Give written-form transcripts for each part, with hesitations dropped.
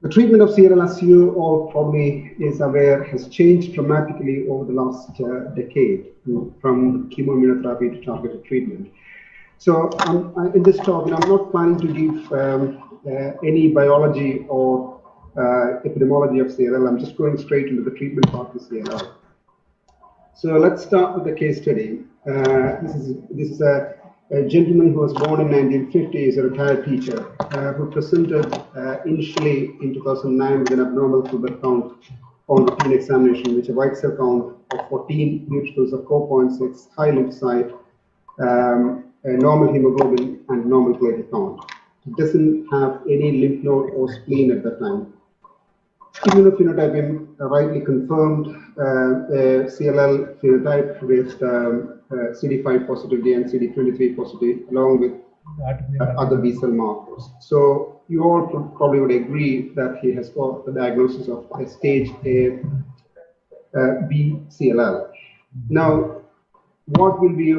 The treatment of CLL, as you all probably is aware, has changed dramatically over the last decade from chemoimmunotherapy to targeted treatment. So in this talk, I'm not planning to give any biology or epidemiology of CLL. I'm just going straight into the treatment part of CLL. So let's start with the case study. This is a gentleman who was born in 1950, is a retired teacher who presented initially in 2009 with an abnormal tumor count on routine examination, which a white cell count of 14, neutrophils of 4.6, high lymphocyte, normal hemoglobin, and normal platelet count. It doesn't have any lymph node or spleen at that time. Immunophenotyping rightly confirmed CLL phenotype with CD5 positivity and CD23 positivity, along with other B cell markers. So you all probably would agree that he has got the diagnosis of a stage A B CLL. Now, what will be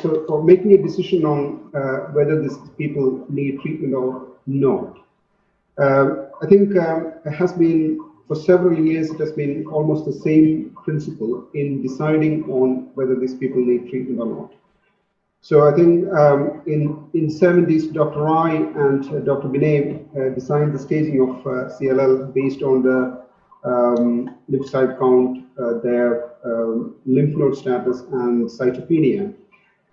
so for making a decision on whether these people need treatment or not? I think it has been, for several years, it has been almost the same principle in deciding on whether these people need treatment or not. So I think in 70s, Dr. Rai and Dr. Binay designed the staging of CLL based on the lymphocyte count, their lymph node status, and cytopenia.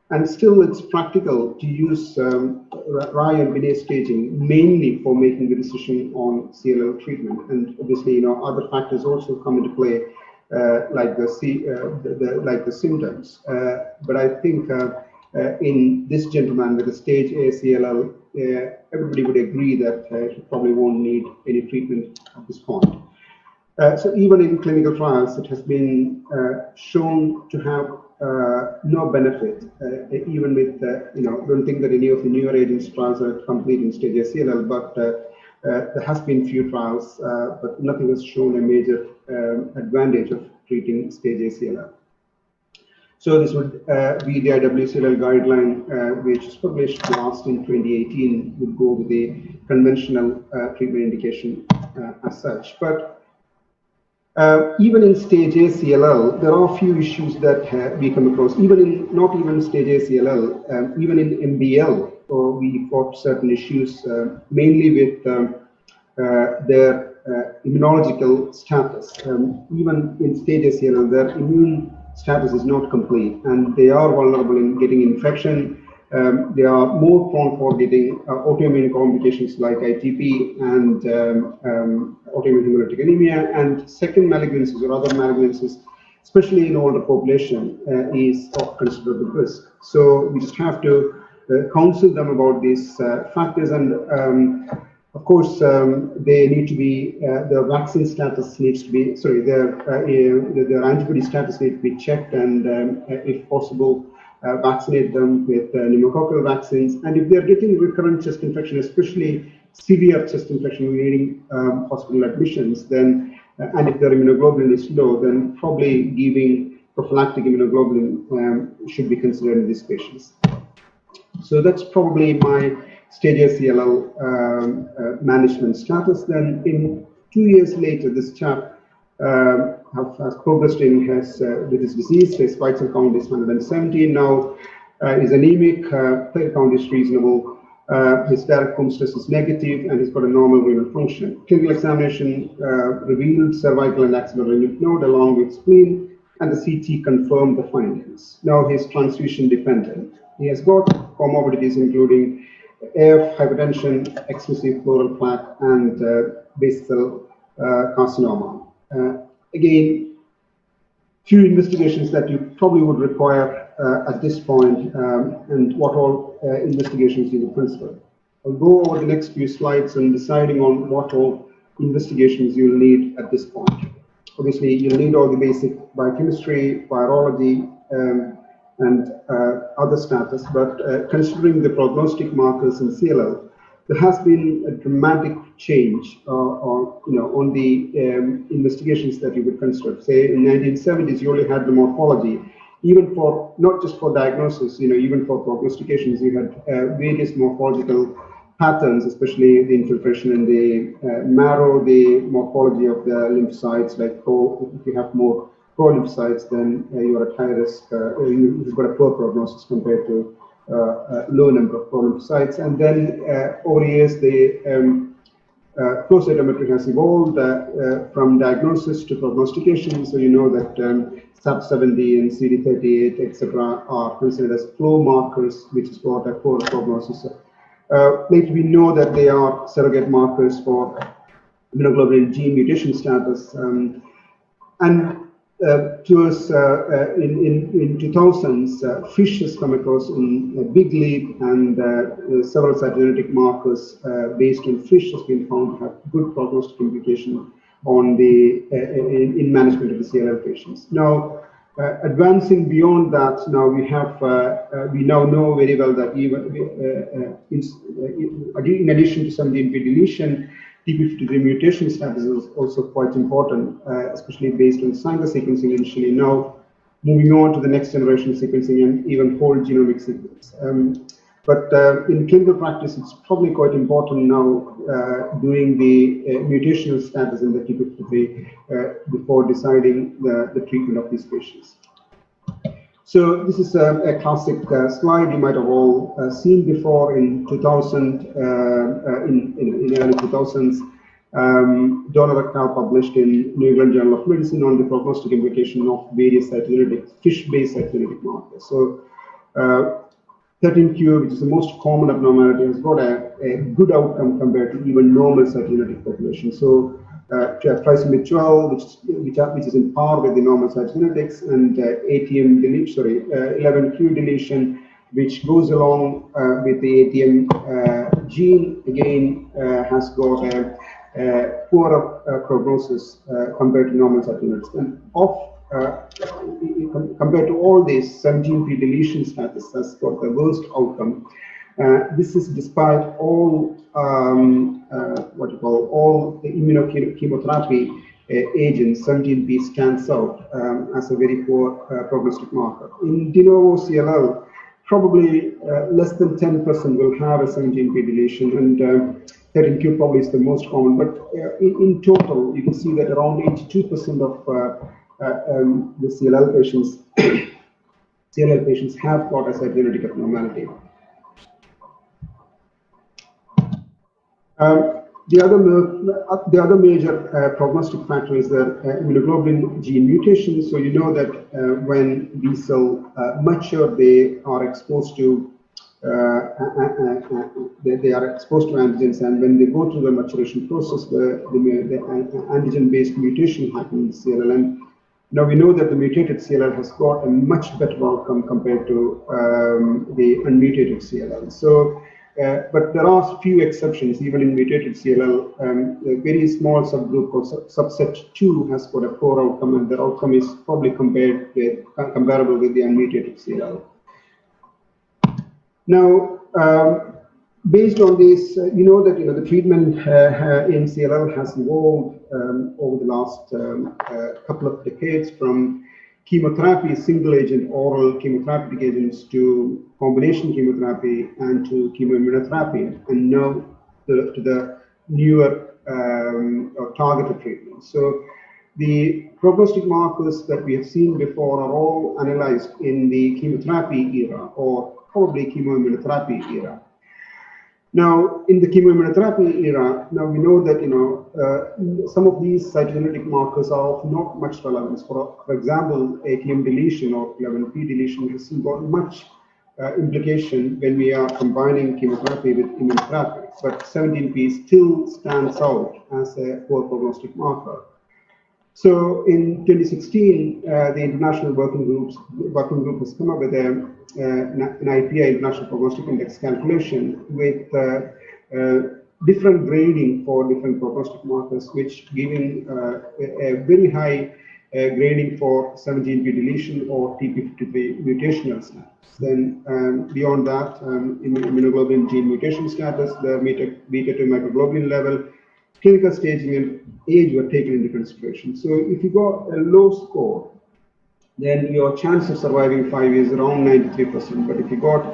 And still, it's practical to use Rai and Binay staging mainly for making the decision on CLL treatment. And obviously, other factors also come into play, like the symptoms. But I think in this gentleman with a stage A CLL, everybody would agree that he probably won't need any treatment at this point. So even in clinical trials, it has been shown to have no benefit, even with, don't think that any of the newer agents trials are complete in stage A CLL, but there has been few trials, but nothing has shown a major advantage of treating stage A CLL. So this would be the IWCLL guideline, which was published last in 2018, would go with the conventional treatment indication as such. But even in stage A CLL, there are a few issues that we come across. Even in not even stage A CLL, even in MBL, we got certain issues, mainly with their immunological status. Even in stage A CLL, their immune status is not complete, and they are vulnerable in getting infection. They are more prone for getting autoimmune complications like ITP and autoimmune hemolytic anemia, and second malignancies or other malignancies, especially in older population, is of considerable risk. So we just have to counsel them about these factors, and of course they need to be their vaccine status needs to be their antibody status needs to be checked, and if possible, vaccinate them with pneumococcal vaccines. And if they're getting recurrent chest infection, especially severe chest infection needing hospital admissions, then and if their immunoglobulin is low, then probably giving prophylactic immunoglobulin should be considered in these patients. So that's probably my stage A CLL management status. Then in 2 years later, this chap has progressed in with his disease. His white cell count is 117 now, is anemic, platelet count is reasonable, his direct home stress is negative, and he's got a normal renal function. Clinical examination revealed cervical and axillary lymph node along with spleen, and the CT confirmed the findings. Now he's transfusion dependent. He has got comorbidities including AF, hypertension, excessive pleural plaque, and basal cell carcinoma. Again, few investigations that you probably would require at this point, and what all investigations you would consider. I'll go over the next few slides and deciding on what all investigations you'll need at this point. Obviously, you'll need all the basic biochemistry, virology, and other status, but considering the prognostic markers in CLL, there has been a dramatic change on the investigations that you would consider. Say in 1970s, you only had the morphology. Even for, not just for diagnosis, even for prognostications, you had various morphological patterns, especially the infiltration in the marrow, the morphology of the lymphocytes, like if you have more pro-lymphocytes, then you are at high risk, you've got a poor prognosis compared to a low number of pro-lymphocytes. And then over years, the flow cytometry has evolved from diagnosis to prognostication. So you know that SAP70 and CD38, etc., are considered as flow markers, which is what a poor prognosis. Later, we know that they are surrogate markers for immunoglobulin gene mutation status. Towards in 2000s, fish has come across in a big leap, and several cytogenetic markers based on fish has been found to have good prognostic implication on the in management of the CLL patients. Now, advancing beyond that, now we have we now know very well that even in addition to 17p deletion, TP53 mutation status is also quite important, especially based on Sanger sequencing initially. Now, moving on to the next generation sequencing and even whole genomic sequence. But in clinical practice, it's probably quite important now doing the mutational status in the TP53 before deciding the treatment of these patients. So this is a classic slide you might have all seen before in 2000, in early 2000s. Donor et al. Published in New England Journal of Medicine on the prognostic implication of various cytogenetic, fish-based cytogenetic markers. So 13q, which is the most common abnormality, has got a good outcome compared to even normal cytogenetic population. So trisomy 12, which is in par with the normal cytogenetics, and ATM deletion, sorry, 11q deletion, which goes along with the ATM gene, again has got a poorer prognosis compared to normal cytogenetics. And compared to all these, 17p deletion status has got the worst outcome. This is despite all all the immunochemotherapy agents. 17p stands out as a very poor prognostic marker. In de novo CLL, probably less than 10% will have a 17p deletion, and 13q probably is the most common. But in total, you can see that around 82% of the CLL patients have got a cytogenetic abnormality. The other major prognostic factor is the immunoglobulin gene mutation. So you know that when B cell mature, they are exposed to antigens, and when they go through the maturation process, the antigen-based mutation happens in CLL. And now we know that the mutated CLL has got a much better outcome compared to the unmutated CLL. So, but there are few exceptions. Even in mutated CLL, a very small subgroup called subset 2 has got a poor outcome, and their outcome is probably comparable with the unmutated CLL. Now, based on this, you know that the treatment in CLL has evolved over the last couple of decades, from chemotherapy, single agent oral chemotherapeutic agents, to combination chemotherapy and to chemoimmunotherapy, and now to the newer or targeted treatments. So the prognostic markers that we have seen before are all analyzed in the chemotherapy era, or probably chemoimmunotherapy era. Now, in the chemoimmunotherapy era, now we know that some of these cytogenetic markers are of not much relevance. For example, ATM deletion or 11p deletion has got much implication when we are combining chemotherapy with immunotherapy, but 17p still stands out as a poor prognostic marker. So in 2016, the International Working Group has come up with an IPI, International Prognostic Index calculation, with different grading for different prognostic markers, which giving a very high grading for 17p deletion or TP53 mutational status. Then beyond that, immunoglobulin gene mutation status, the beta-2 microglobulin level, clinical staging and age were taken into consideration. So if you got a low score, then your chance of surviving 5 years is around 93%. But if you got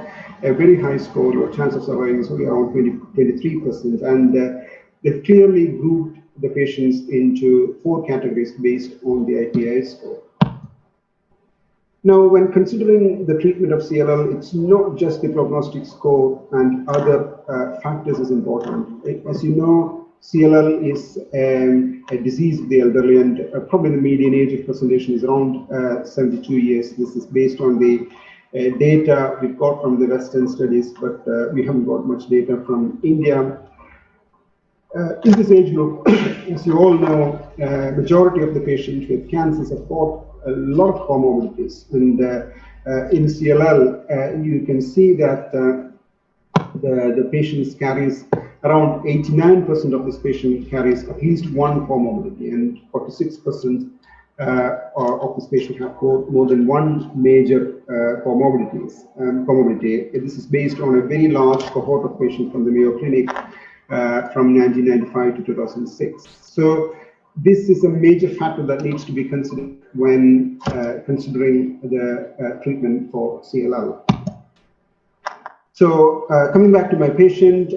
a very high score. Your chance of surviving is only around 23%. And they've clearly grouped the patients into 4 categories based on the IPI score. Now, when considering the treatment of CLL, it's not just the prognostic score and other factors is important. As you know, CLL is a disease of the elderly, and probably the median age of presentation is around 72 years. This is based on the data we've got from the Western studies, but we haven't got much data from India. In this age group, as you all know, majority of the patients with cancers have got a lot of comorbidities, and in CLL, you can see that the patients carries around 89% of this patient carries at least one comorbidity, and 46% of this patient have more than one major comorbidity. This is based on a very large cohort of patients from the Mayo Clinic from 1995 to 2006. So this is a major factor that needs to be considered when considering the treatment for CLL. So coming back to my patient,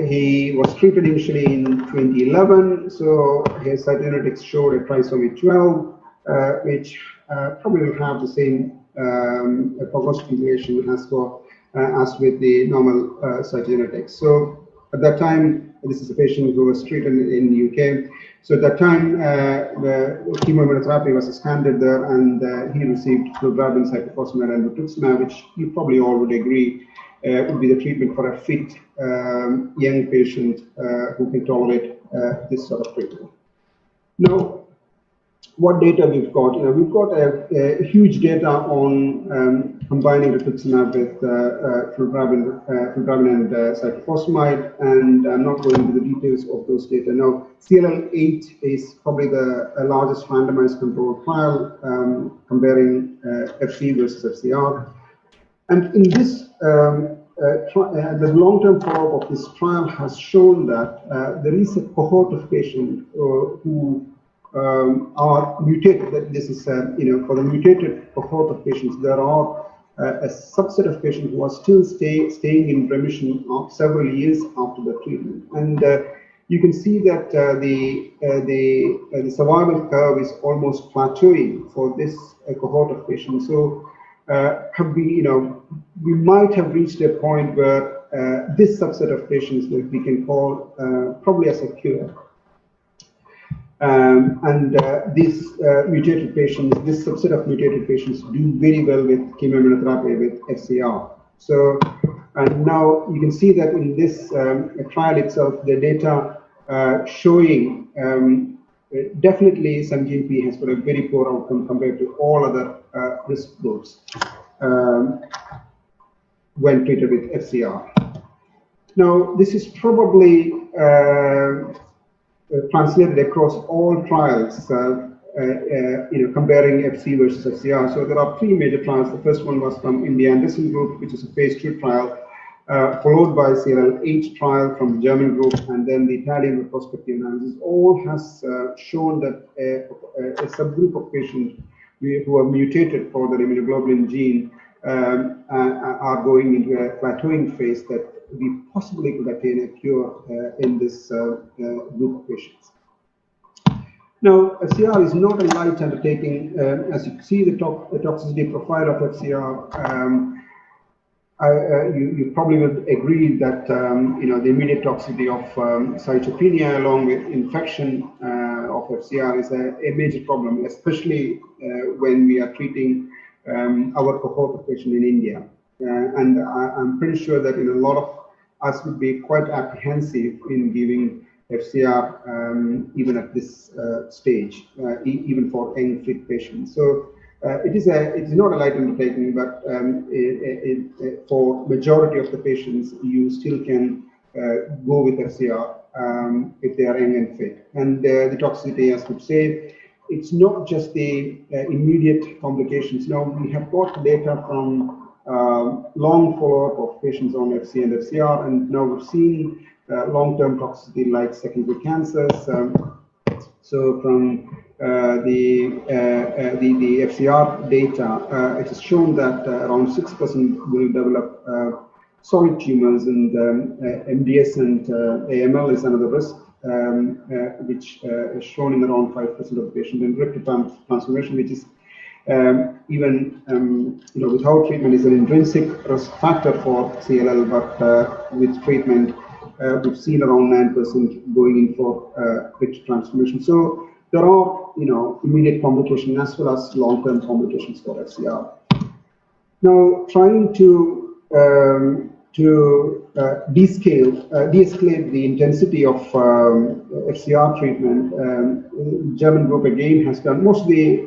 he was treated initially in 2011. So his cytogenetics showed a trisomy 12, which probably will have the same prognostic information as with the normal cytogenetics. So at that time, this is a patient who was treated in the UK. So at that time, the chemotherapy was standard there, and he received fludarabine, cyclophosphamide, and rituximab, which you probably all would agree would be the treatment for a fit young patient who can tolerate this sort of treatment. Now, what data we've got? We've got a huge data on combining rituximab with fludarabine and cyclophosphamide, and I'm not going into the details of those data. Now, CLL-8 is probably the largest randomized controlled trial comparing FC versus FCR. And in this, the long-term follow-up of this trial has shown that there is a cohort of patients who are mutated. That this is, for the mutated cohort of patients, there are a subset of patients who are still staying in remission of several years after the treatment. And you can see that the survival curve is almost plateauing for this cohort of patients. So we might have reached a point where this subset of patients that we can call probably as a cure. These mutated patients, this subset of mutated patients do very well with chemoimmunotherapy with FCR. So, and now you can see that in this trial itself, the data showing definitely 17p has got a very poor outcome compared to all other risk groups when treated with FCR. Now, this is probably translated across all trials, comparing FC versus FCR. So there are 3 major trials. The first one was from India Anderson group, which is a phase 2 trial, followed by CLL-8 trial from the German group, and then the Italian retrospective analysis. All has shown that a subgroup of patients who are mutated for the immunoglobulin gene are going into a plateauing phase that we possibly could attain a cure in this group of patients. Now, FCR is not a light undertaking. As you see, the toxicity profile of FCR, you probably would agree that the immediate toxicity of cytopenia along with infection of FCR is a major problem, especially when we are treating our cohort of patients in India. And I'm pretty sure that a lot of us would be quite apprehensive in giving FCR even at this stage, even for young fit patients. So it's not a light undertaking, but for majority of the patients, you still can go with FCR if they are young and fit. And the toxicity, as we say, it's not just the immediate complications. Now, we have got data from long follow-up of patients on FC and FCR, and now we've seen long-term toxicity like secondary cancers. So from the FCR data, it is shown that around 6% will develop solid tumors, and MDS and AML is another risk, which is shown in around 5% of the patients, and rectal transformation, which is even without treatment is an intrinsic risk factor for CLL, but with treatment, we've seen around 9% going in for rectal transformation. So there are immediate complications as well as long-term complications for FCR. Now, trying to de-escalate the intensity of FCR treatment, German group again has done most of the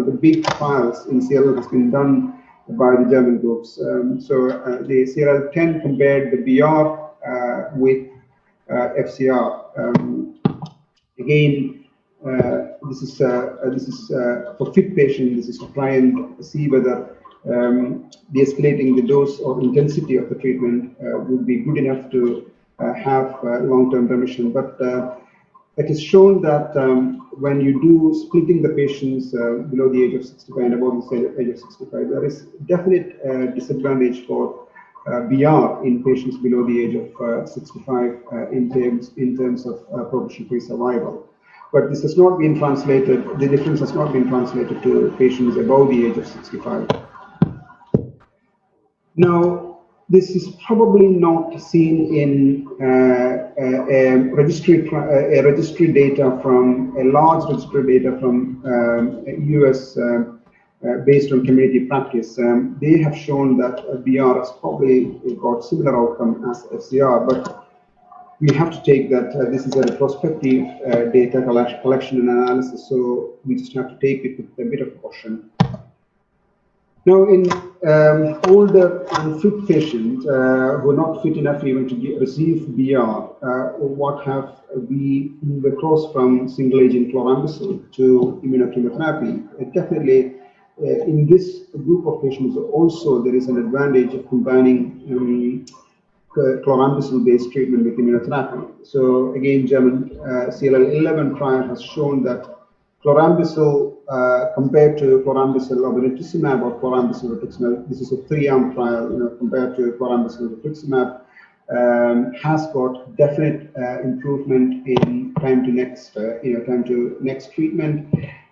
the big trials in CLL has been done by the German groups. The CLL-10 compared the BR with FCR. Again, this is for fit patients. This is to try and see whether de-escalating the dose or intensity of the treatment would be good enough to have long-term remission. But it is shown that when you do splitting the patients below the age of 65 and above the age of 65, there is definite disadvantage for BR in patients below the age of 65 in terms of progression-free survival. But this has not been translated, the difference has not been translated to patients above the age of 65. Now, this is probably not seen in registry data from a large registry data from US based on community practice. They have shown that BR has probably got similar outcome as FCR, but we have to take that this is a retrospective data collection and analysis, so we just have to take it with a bit of caution. Now, in older unfit patients who are not fit enough even to receive BR, what have we moved across from single-agent chlorambucil to immunochemotherapy? Definitely, in this group of patients, also there is an advantage of combining chlorambucil-based treatment with immunotherapy. So again, German CLL-11 trial has shown that chlorambucil compared to chlorambucil obinutuzumab or chlorambucil rituximab, this is a 3-arm trial, compared to chlorambucil rituximab, has got definite improvement in time to next treatment,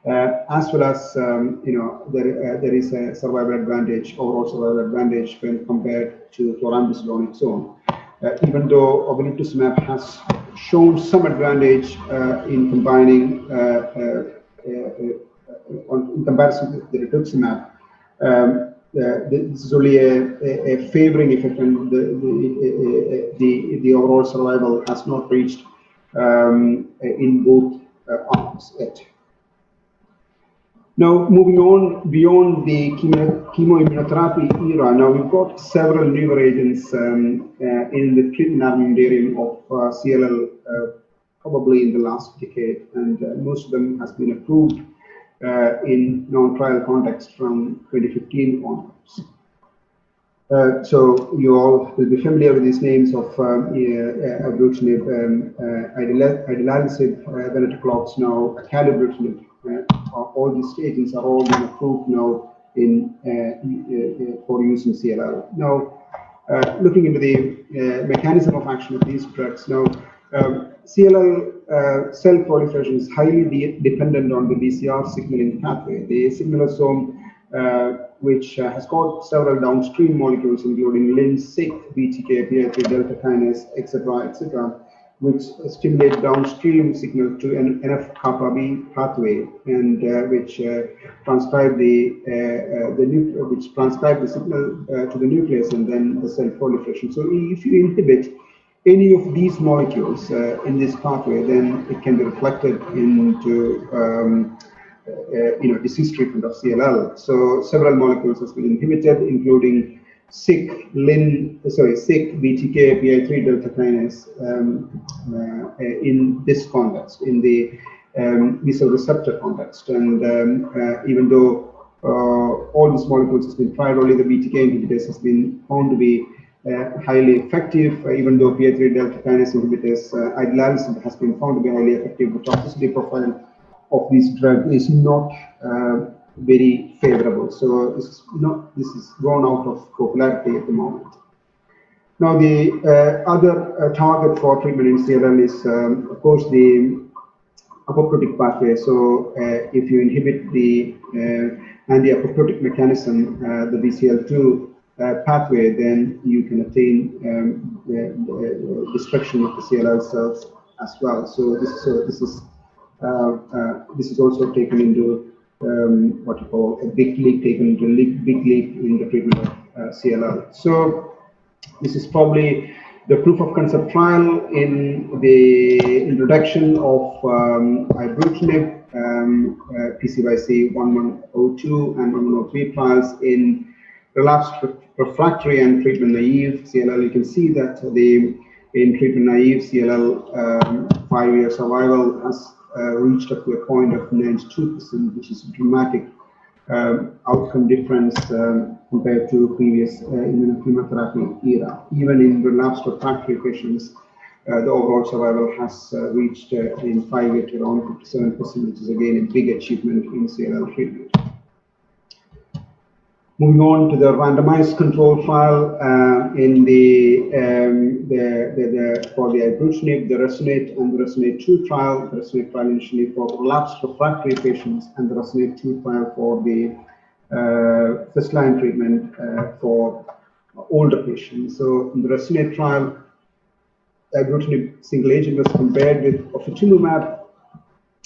as well as there is a survival advantage, overall survival advantage when compared to chlorambucil on its own. Even though obinutuzumab has shown some advantage in combining in comparison with the rituximab, this is only a favoring effect, and the overall survival has not reached in both arms yet. Now, moving on beyond the chemoimmunotherapy era, now we've got several newer agents in the treatment armamentarium of CLL probably in the last decade, and most of them has been approved in non-trial context from 2015 onwards. So you all will be familiar with these names of Ibrutinib, idelalisib, venetoclax, now Ibrutinib. All these agents are all being approved now for use in CLL. Now, looking into the mechanism of action of these drugs, now CLL cell proliferation is highly dependent on the BCR signaling pathway. The signalosome, which has got several downstream molecules, including LIN, SYK, BTK, PI3 delta kinase, etc., which stimulate downstream signal to an NF-kappa B pathway, and which transcribe the signal to the nucleus and then the cell proliferation. So if you inhibit any of these molecules in this pathway, then it can be reflected into disease treatment of CLL. So several molecules have been inhibited, including SYK, BTK, PI3 delta kinase in this context, in the B-cell receptor context. And even though all these molecules have been tried, only the BTK inhibitors has been found to be highly effective, even though PI3 delta kinase inhibitors, idelalisib, has been found to be highly effective. The toxicity profile of this drug is not very favorable. So this is gone out of popularity at the moment. Now, the other target for treatment in CLL is, of course, the apoptotic pathway. So, if you inhibit the anti-apoptotic mechanism, the BCL2 pathway, then you can attain the destruction of the CLL cells as well. So, this is also taken into what you call a big leap, big leap in the treatment of CLL. So, this is probably the proof of concept trial in the introduction of Ibrutinib, PCYC 1102 and 1103 trials in relapsed refractory and treatment naive CLL. You can see that in treatment naive CLL, 5-year survival has reached up to a point of 92%, which is a dramatic outcome difference compared to previous immunochemotherapy era. Even in relapsed refractory patients, the overall survival has reached in 5 years to around 57%, which is again a big achievement in CLL treatment. Moving on to the randomized control trial in for the Ibrutinib, the RESONATE and the RESONATE-2 trial. The RESONATE trial initially for relapsed refractory patients, and the RESONATE-2 trial for the first-line treatment for older patients. So in the RESONATE trial, Ibrutinib single agent was compared with ofatumumab.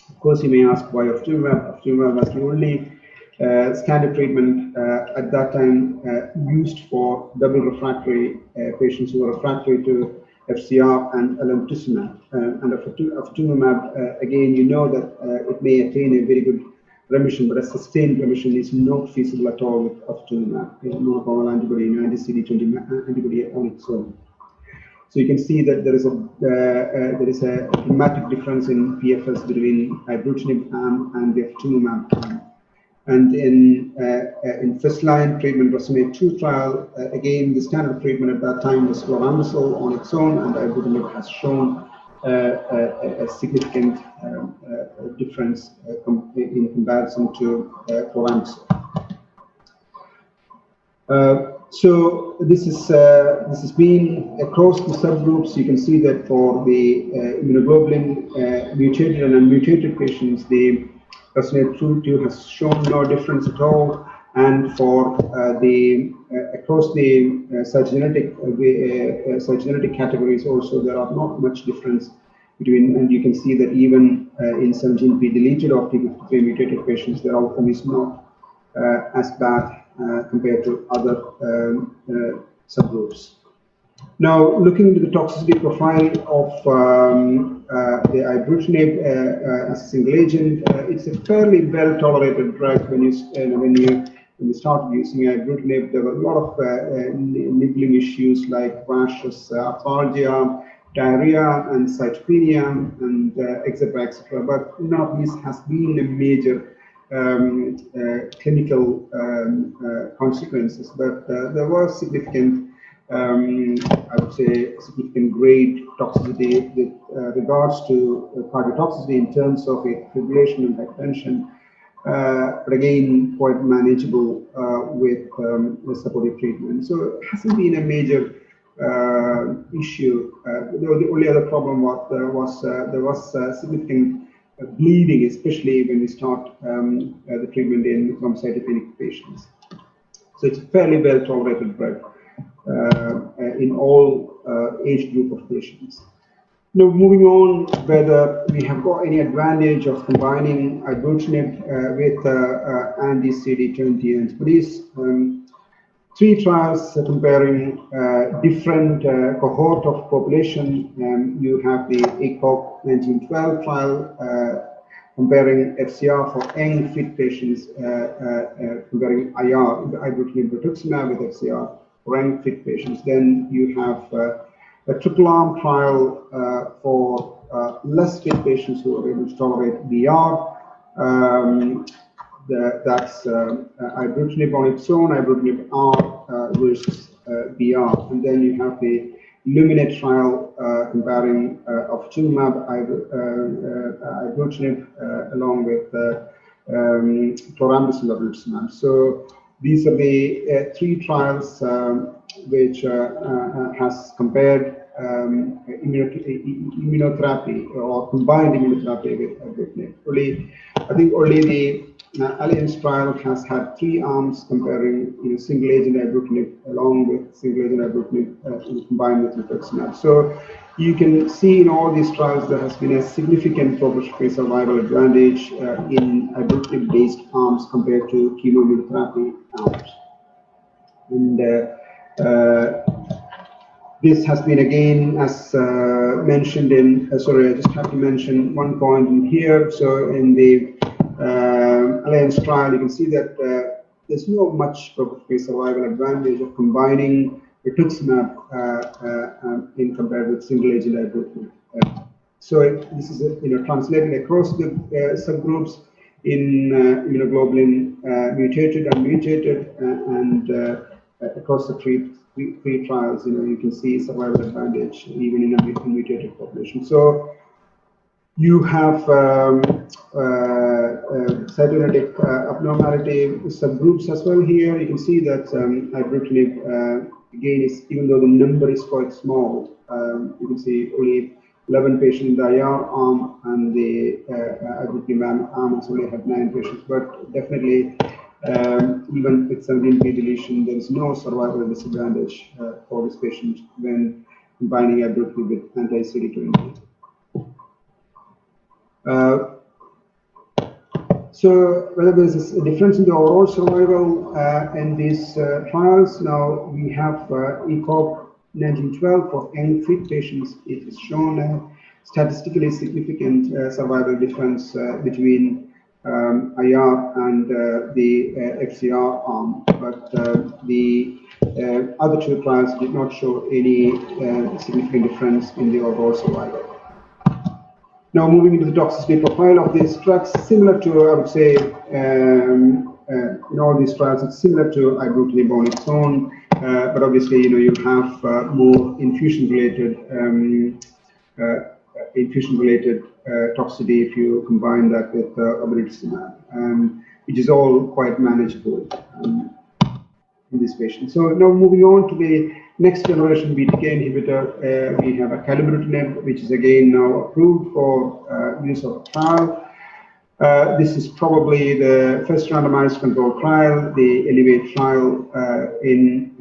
Of course, you may ask why ofatumumab. Ofatumumab was the only standard treatment at that time used for double refractory patients who were refractory to FCR and alemtuzumab. And ofatumumab, again, you know that it may attain a very good remission, but a sustained remission is not feasible at all with ofatumumab, a monoclonal antibody, an anti-CD20 antibody on its own. So you can see that there is a dramatic difference in PFS between Ibrutinib and the ofatumumab. And in first-line treatment RESONATE-2 trial, again, the standard treatment at that time was chlorambucil on its own, and Ibrutinib has shown a significant difference in comparison to chlorambucil. So this has been across the subgroups. You can see that for the immunoglobulin mutated and unmutated patients, the RESONATE-2 has shown no difference at all, and for across the cytogenetic categories also there are not much difference between, and you can see that even in 17p deleted or p53 mutated patients, their outcome is not as bad compared to other subgroups. Now, looking into the toxicity profile of the Ibrutinib as a single agent, it's a fairly well-tolerated drug. When you started using Ibrutinib, there were a lot of niggling issues like rashes, arthralgia, diarrhea, and cytopenia, and etc. But none of these has been a major clinical consequences. But there was significant, I would say, significant grade toxicity with regards to cardiotoxicity in terms of fibrillation and hypertension, but again, quite manageable with supportive treatment. So it hasn't been a major issue. The only other problem was there was significant bleeding, especially when we start the treatment in thrombocytopenic patients. So it's a fairly well tolerated drug in all age group of patients. Now, moving on, whether we have got any advantage of combining Ibrutinib with anti-CD20 antibodies. 3 trials comparing different cohort of population. You have the ACOG 1912 trial comparing FCR for young fit patients, comparing IR, the Ibrutinib rituximab with FCR for young fit patients. Then you have a triple arm trial for less fit patients who are able to tolerate VR. That's Ibrutinib on its own, Ibrutinib R versus VR. And then you have the Illuminate trial comparing ofatumumab, Ibrutinib along with chlorambucil. So these are the 3 trials which has compared immunotherapy or combined immunotherapy with Ibrutinib. I think only the Alliance trial has had 3 arms comparing single agent Ibrutinib along with single agent Ibrutinib combined with rituximab. So you can see in all these trials there has been a significant progression-free survival advantage in Ibrutinib-based arms compared to chemoimmunotherapy arms. And this has been again, as mentioned in, sorry, I just have to mention one point in here. So in the Alliance trial, you can see that there's not much progression-free survival advantage of combining rituximab in compared with single-agent Ibrutinib. So this is translated across the subgroups in immunoglobulin mutated, unmutated, and across the three trials, you can see survival advantage even in a mutated population. So you have cytogenetic abnormality subgroups as well here. You can see that Ibrutinib again is, even though the number is quite small, you can see only 11 patients in the IR arm, and the Ibrutinib arm has only had 9 patients, but definitely even with 17p deletion, there is no survival disadvantage for this patient when combining Ibrutinib with anti-CD20. So whether there's a difference in the overall survival in these trials, now we have ECOG 1912 for young fit patients. It has shown a statistically significant survival difference between IR and the FCR arm, but the other 2 trials did not show any significant difference in the overall survival. Now moving into the toxicity profile of these drugs, similar to, I would say, in all these trials, it's similar to Ibrutinib on its own, but obviously, you have more infusion-related toxicity if you combine that with obinutuzumab, which is all quite manageable in this patient. So now moving on to the next generation BTK inhibitor, we have acalabrutinib, which is again now approved for use of trial. This is probably the first randomized controlled trial, the Elevate trial in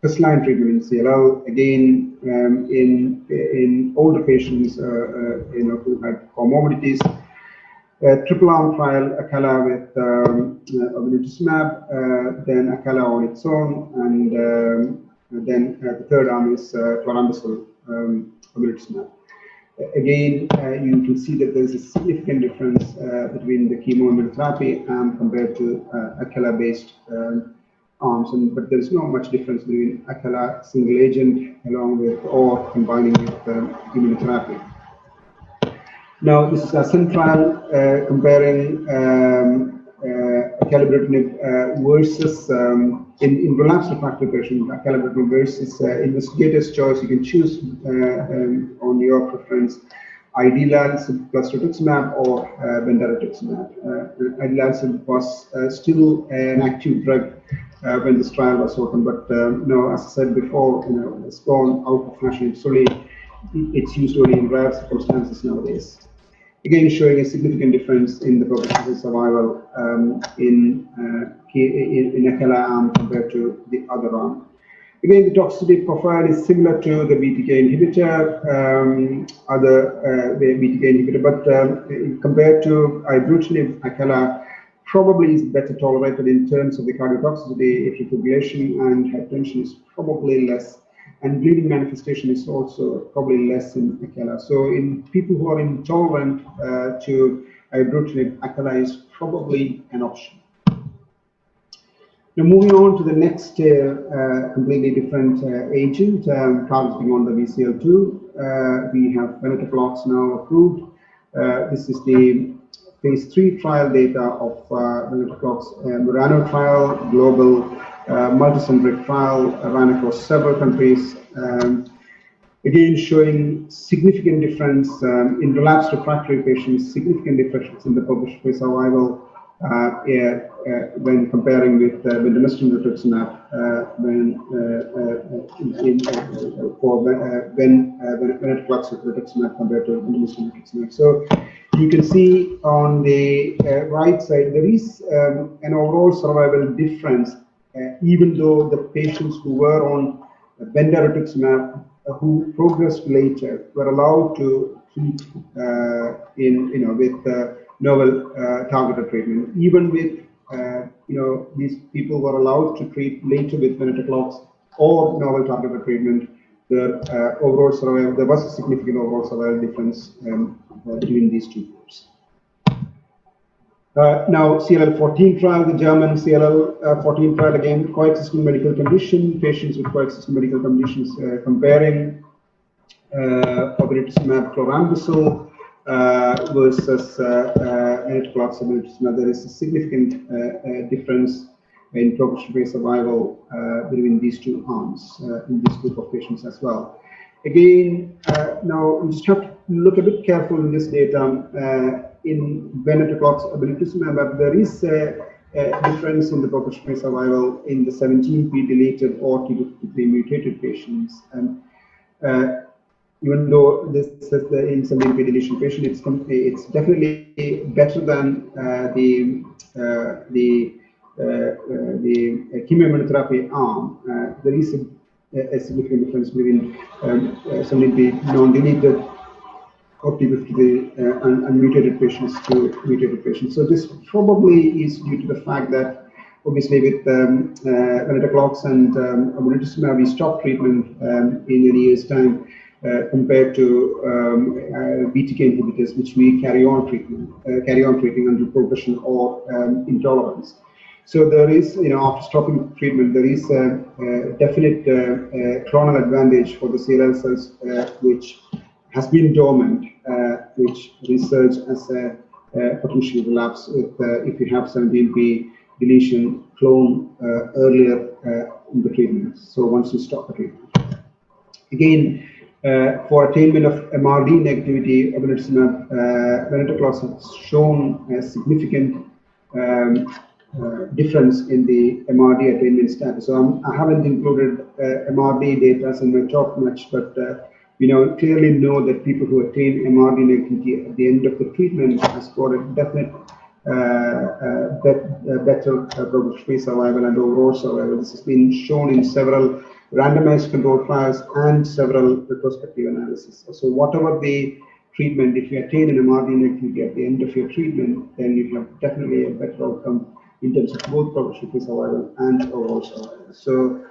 first-line treatment in CLL. Again, in older patients, who had comorbidities. Triple arm trial, acala with obinutuzumab, then acala on its own, and then the third arm is chlorambucil obinutuzumab. Again, you can see that there is a significant difference between the chemoimmunotherapy arm compared to acala-based arms, but there is not much difference between acala single agent along with or combining with immunotherapy. Now, this is a SIN trial comparing acalabrutinib versus in relapsed refractory patients, acalabrutinib versus investigator's choice. You can choose on your preference idelalisib plus rituximab or bendarituximab. Idelalisib was still an active drug when this trial was open, but as I said before, it's gone out of fashion. It's used only in rare circumstances nowadays. Again, showing a significant difference in the progression-free survival in acala arm compared to the other arm. Again, the toxicity profile is similar to the BTK inhibitor, but compared to Ibrutinib, acala probably is better tolerated in terms of the cardiotoxicity. Atrial fibrillation and hypertension is probably less, and bleeding manifestation is also probably less in acala. So in people who are intolerant to Ibrutinib, acala is probably an option. Now moving on to the next completely different agent targeting on the BCL2, we have venetoclax now approved. This is the phase 3 trial data of venetoclax Murano trial, global multicentric trial ran across several countries. Again, showing significant difference in relapsed refractory patients, significant difference in the progression-free survival when comparing with bendamustine rituximab when venetoclax with rituximab compared to bendamustine rituximab. So you can see on the right side there is an overall survival difference, even though the patients who were on bendamustine who progressed later were allowed to treat with novel targeted treatment. Even with these people were allowed to treat later with venetoclax or novel targeted treatment, the overall survival, there was a significant overall survival difference between these two groups. Now, CLL14 trial, the German CLL14 trial, again, coexisting medical condition, patients with coexisting medical conditions, comparing obinutuzumab chlorambucil versus venetoclax obinutuzumab. There is a significant difference in progression-free survival between these two arms in this group of patients as well. Again, now we just have to look a bit careful in this data. In venetoclax obinutuzumab, but there is a difference in the progression-free survival in the 17p deleted or T53 mutated patients. And even though this is the in 17p deletion patient, it's definitely better than the chemoimmunotherapy arm. There is a significant difference between 17p non-deleted or T53 unmutated patients to mutated patients. So this probably is due to the fact that obviously with venetoclax and obinutuzumab we stop treatment in a year's time compared to BTK inhibitors, which we carry on treating until progression or intolerance. So there is, after stopping treatment, there is a definite clonal advantage for the CLL cells, which has been dormant, which research as a potential relapse if you have 17p deletion clone earlier in the treatment. So once you stop the treatment. Again, for attainment of MRD negativity, obinutuzumab venetoclax has shown a significant difference in the MRD attainment status. So I haven't included MRD data in my talk much, but we clearly know that people who attain MRD negativity at the end of the treatment has got a definite better progression-free survival and overall survival. This has been shown in several randomized controlled trials and several retrospective analyses. So whatever the treatment, if you attain an MRD negativity at the end of your treatment, then you have definitely a better outcome in terms of both progression-free survival and overall survival. So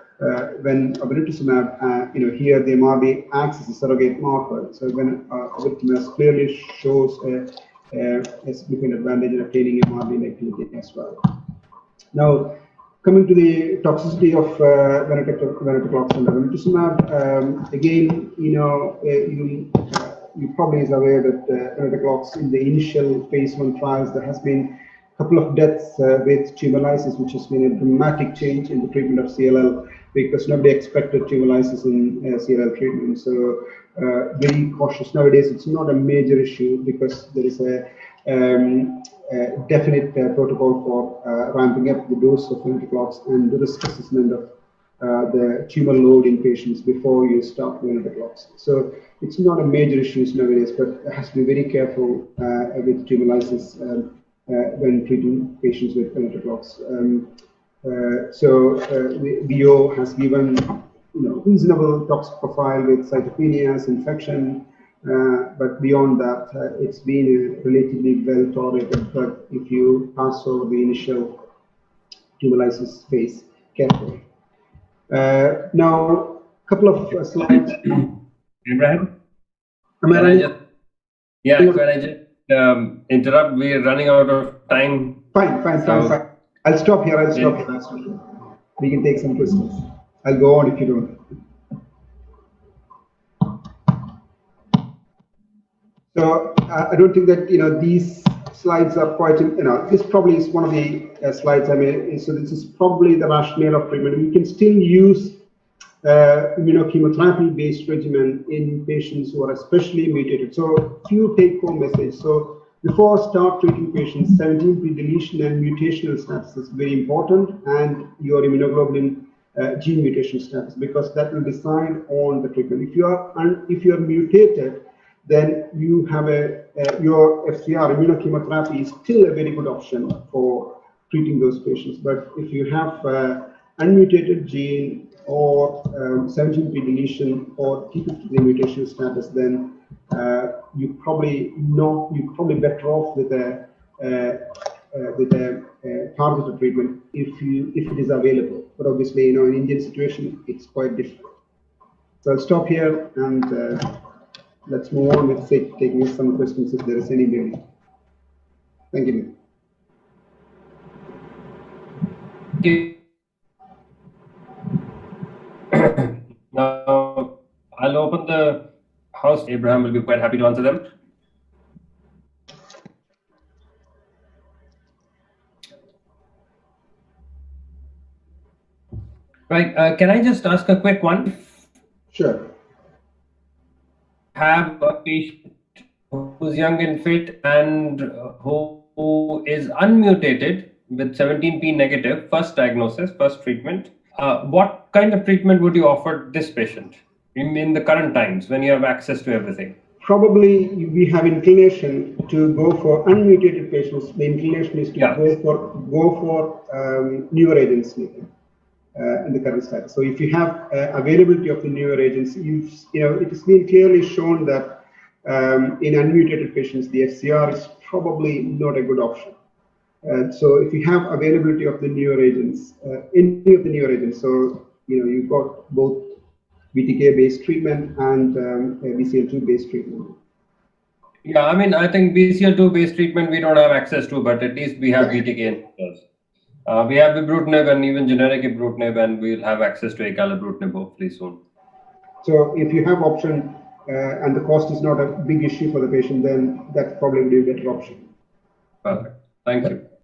when obinutuzumab, here the MRD acts as a surrogate marker. So when obinutuzumab clearly shows a significant advantage in attaining MRD negativity as well. Now, coming to the toxicity of venetoclax and obinutuzumab, again, you probably is aware that venetoclax in the initial phase 1 trials, there has been a couple of deaths with tumor lysis, which has been a dramatic change in the treatment of CLL, because nobody expected tumor lysis in CLL treatment. So very cautious nowadays. It's not a major issue because there is a definite protocol for ramping up the dose of venetoclax and the risk assessment of the tumor load in patients before you start venetoclax. So it's not a major issue nowadays, but it has to be very careful with tumor lysis when treating patients with venetoclax. So the VO has given reasonable toxic profile with cytopenias, infection, but beyond that, it's been a relatively well tolerated drug if you pass over the initial tumor lysis phase carefully. Now, a couple of slides. Ibrahim? Am I right? Can I just interrupt? We're running out of time. Fine. I'll stop here. We can take some questions. I'll go on if you don't. So I don't think that these slides are quite. This probably is one of the slides I made. So this is probably the rationale of treatment. We can still use immunochemotherapy-based regimen in patients who are especially mutated. So few take-home messages. So Before start treating patients, 17p deletion and mutational status is very important, and your immunoglobulin gene mutation status, because that will decide on the treatment. If you are mutated, then you have your FCR immunochemotherapy is still a very good option for treating those patients. But if you have unmutated gene or 17p deletion or T53 mutational status, then you're probably better off with a targeted treatment if it is available. But obviously, in Indian situation, it's quite difficult. So I'll stop here and let's move on with taking some questions if there is anybody. Thank you. Now I'll open the house. Abraham will be quite happy to answer them. Right. Can I just ask a quick one? Sure. Have a patient who's young and fit and who is unmutated with 17p negative, first diagnosis, first treatment. What kind of treatment would you offer this patient in the current times when you have access to everything? Probably we have inclination to go for unmutated patients. The inclination is to go for newer agents in the current status. So if you have availability of the newer agents, it has been clearly shown that in unmutated patients, the FCR is probably not a good option. So if you have availability of the newer agents, any of the newer agents, so you've got both BTK-based treatment and BCL2-based treatment. Yeah, I mean, I think BCL2-based treatment we don't have access to, but at least we have BTK inhibitors. We have Ibrutinib and even generic Ibrutinib, and we'll have access to acalabrutinib hopefully soon. So if you have option and the cost is not a big issue for the patient, then that probably would be a better option. Perfect. Thank you.